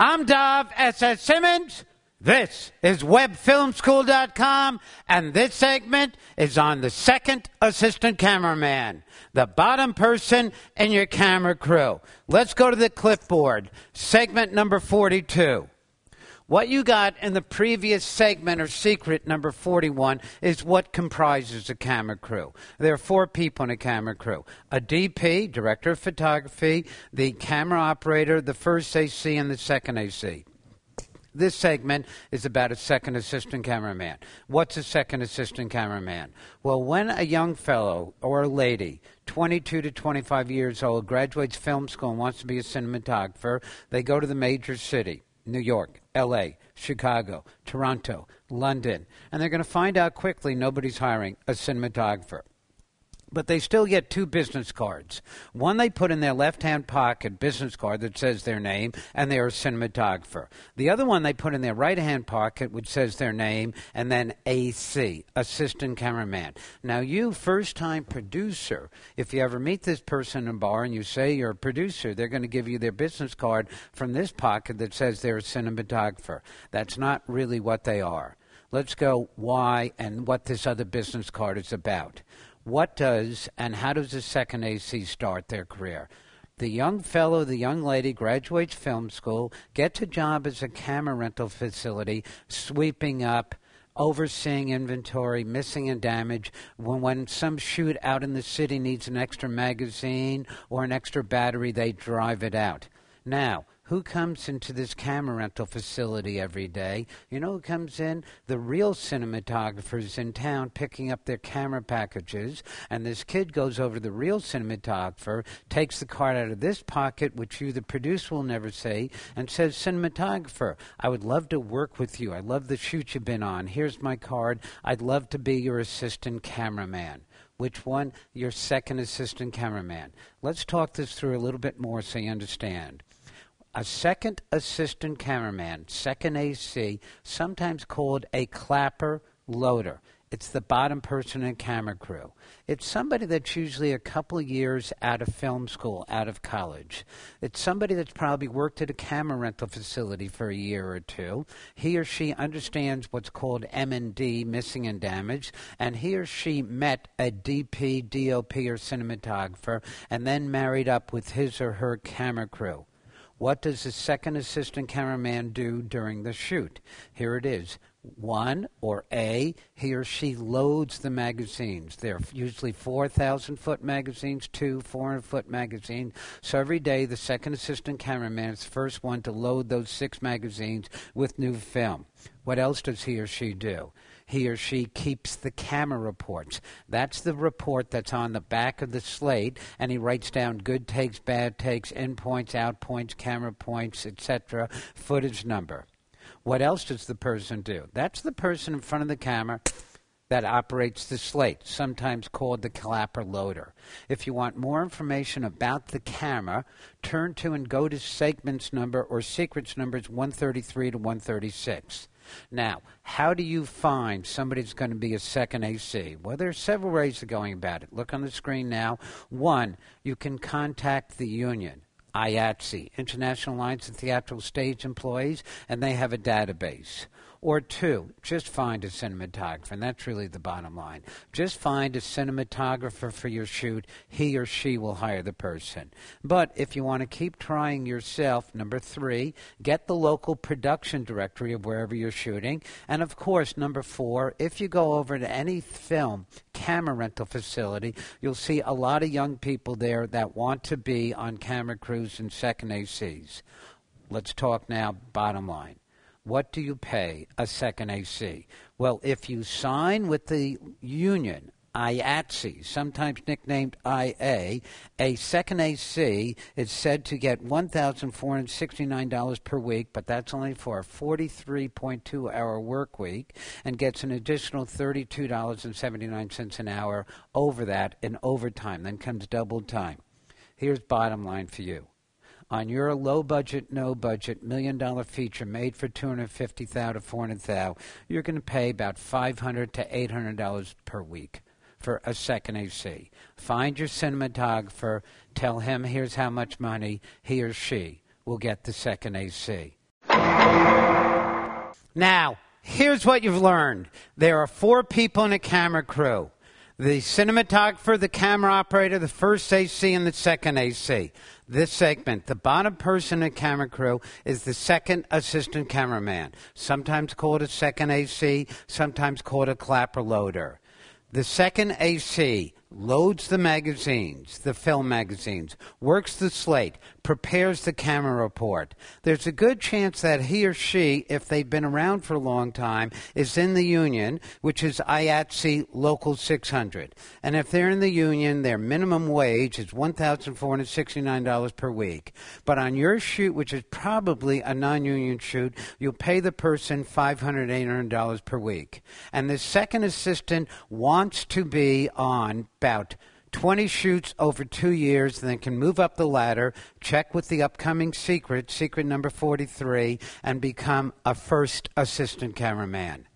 I'm Dov S-S Simens. This is webfilmschool.com, and this segment is on the second assistant cameraman, the bottom person in your camera crew. Let's go to the clipboard. Segment number 42. What you got in the previous segment, or secret number 41, is what comprises a camera crew. There are 4 people in a camera crew: a DP, director of photography, the camera operator, the first AC, and the second AC. This segment is about a second assistant cameraman. What's a second assistant cameraman? Well, when a young fellow or a lady, 22 to 25 years old, graduates film school and wants to be a cinematographer, they go to the major city: New York, L.A., Chicago, Toronto, London, and they're going to find out quickly nobody's hiring a cinematographer. But they still get 2 business cards. One they put in their left-hand pocket, business card that says their name, and they're a cinematographer. The other one they put in their right-hand pocket, which says their name, and then AC, assistant cameraman. Now, you, first-time producer, if you ever meet this person in a bar and you say you're a producer, they're going to give you their business card from this pocket that says they're a cinematographer. That's not really what they are. Let's go why and what this other business card is about. What does and how does a second AC start their career? The young fellow, the young lady graduates film school, gets a job as a camera rental facility, sweeping up, overseeing inventory, missing and damage. When some shoot out in the city needs an extra magazine or an extra battery, they drive it out. Now, who comes into this camera rental facility every day? You know who comes in? The real cinematographers in town picking up their camera packages. And this kid goes over to the real cinematographer, takes the card out of this pocket, which you, the producer, will never see, and says, "Cinematographer, I would love to work with you. I love the shoot you've been on. Here's my card. I'd love to be your assistant cameraman." Which one? Your second assistant cameraman. Let's talk this through a little bit more so you understand. A second assistant cameraman, second AC, sometimes called a clapper loader. It's the bottom person in a camera crew. It's somebody that's usually a couple of years out of film school, out of college. It's somebody that's probably worked at a camera rental facility for a year or 2. He or she understands what's called M&D, missing and damaged, and he or she met a DP, DOP, or cinematographer, and then married up with his or her camera crew. What does the second assistant cameraman do during the shoot? Here it is. 1, or A, he or she loads the magazines. They're usually 4,000-foot magazines, 2 400-foot magazines. So every day, the second assistant cameraman is the first one to load those 6 magazines with new film. What else does he or she do? He or she keeps the camera reports. That's the report that's on the back of the slate, and he writes down good takes, bad takes, in points, out points, camera points, etc., footage number. What else does the person do? That's the person in front of the camera that operates the slate, sometimes called the clapper loader. If you want more information about the camera, turn to and go to segments number or secrets numbers 133 to 136. Now, how do you find somebody that's going to be a second AC? Well, there are several ways of going about it. Look on the screen now. 1, you can contact the union, IATSE, International Alliance of Theatrical Stage Employees, and they have a database. Or 2, just find a cinematographer, and that's really the bottom line. Just find a cinematographer for your shoot. He or she will hire the person. But if you want to keep trying yourself, number 3, get the local production directory of wherever you're shooting. And of course, number 4, if you go over to any film camera rental facility, you'll see a lot of young people there that want to be on camera crews and second ACs. Let's talk now bottom line. What do you pay a second AC? Well, if you sign with the union, IATSE, sometimes nicknamed IA, a second AC is said to get $1,469 per week, but that's only for a 43.2-hour work week, and gets an additional $32.79 an hour over that in overtime. Then comes double time. Here's bottom line for you. On your low-budget, no-budget, million-dollar feature made for $250,000 to $400,000, you're going to pay about $500 to $800 per week for a second AC. Find your cinematographer, tell him here's how much money, he or she will get the second AC. Now, here's what you've learned. There are 4 people in a camera crew. The cinematographer, the camera operator, the first AC, and the second AC. This segment, the bottom person in a camera crew is the second assistant cameraman, sometimes called a second AC, sometimes called a clapper loader. The second AC loads the magazines, the film magazines, works the slate, prepares the camera report. There's a good chance that he or she, if they've been around for a long time, is in the union, which is IATSE Local 600. And if they're in the union, their minimum wage is $1,469 per week. But on your shoot, which is probably a non-union shoot, you'll pay the person $500, $800 per week. And the second assistant wants to be on about 20 shoots over 2 years, and then can move up the ladder, check with the upcoming secret number 43, and become a first assistant cameraman.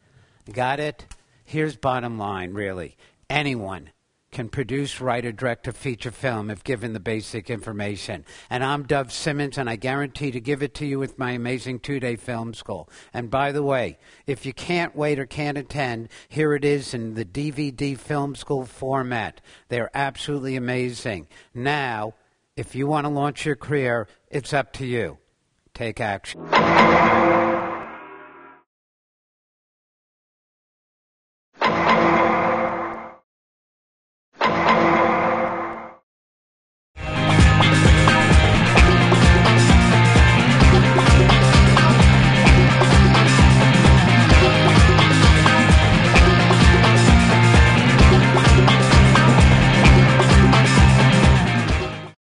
Got it? Here's bottom line, really. Anyone can produce, write, or direct a feature film if given the basic information. And I'm Dov Simens, and I guarantee to give it to you with my amazing 2-day film school. And by the way, if you can't wait or can't attend, here it is in the DVD film school format. They're absolutely amazing. Now, if you want to launch your career, it's up to you. Take action.